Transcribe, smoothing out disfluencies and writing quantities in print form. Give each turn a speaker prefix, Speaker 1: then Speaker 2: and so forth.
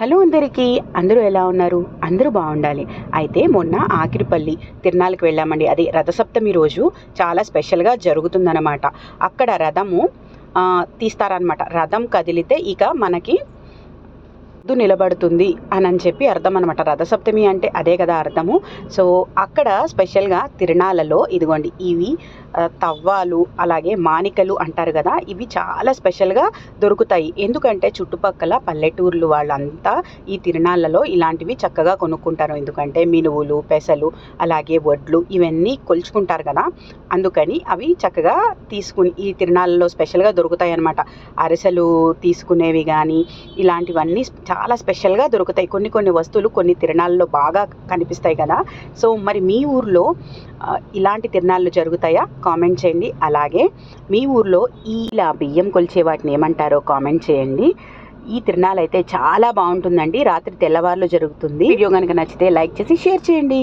Speaker 1: Hello అందరికీ, అందరూ ఎలా ఉన్నారు? అందరూ బాగుండాలి. అయితే మొన్న ఆకిరిపల్లి తిరునాళ్ళకి వెళ్ళామండి. అది రథసప్తమి రోజు చాలా స్పెషల్గా జరుగుతుందన్నమాట. అక్కడ రథము తీస్తారనమాట. రథం కదిలితే ఇక మనకి నిలబడుతుంది అని చెప్పి అర్థం అనమాట. రథసప్తమి అంటే అదే కదా అర్థము. సో అక్కడ స్పెషల్గా తిరునాళ్ళలో ఇదిగోండి ఇవి తవ్వాలు అలాగే మానికలు అంటారు కదా, ఇవి చాలా స్పెషల్గా దొరుకుతాయి. ఎందుకంటే చుట్టుపక్కల పల్లెటూర్లు వాళ్ళంతా ఈ తిరునాళ్ళలో ఇలాంటివి చక్కగా కొనుక్కుంటారు. ఎందుకంటే మినువులు, పెసలు అలాగే వడ్లు ఇవన్నీ కొలుచుకుంటారు కదా, అందుకని అవి చక్కగా తీసుకుని ఈ తిరునాళ్ళలో స్పెషల్గా దొరుకుతాయి అన్నమాట. అరిసెలు తీసుకునేవి కానీ ఇలాంటివన్నీ చాలా స్పెషల్గా దొరుకుతాయి. కొన్ని వస్తువులు కొన్ని తిరునాళ్ళలో బాగా కనిపిస్తాయి కదా. సో మరి మీ ఊర్లో ఇలాంటి తిరునాళ్ళు జరుగుతాయా? కామెంట్ చేయండి. అలాగే మీ ఊర్లో ఇలా బియ్యం కొలిచే వాటిని ఏమంటారో కామెంట్ చేయండి. ఈ తిరునాళ్ళు అయితే చాలా బాగుంటుందండి. రాత్రి తెల్లవారులు జరుగుతుంది. వీడియో కనుక నచ్చితే లైక్ చేసి షేర్ చేయండి.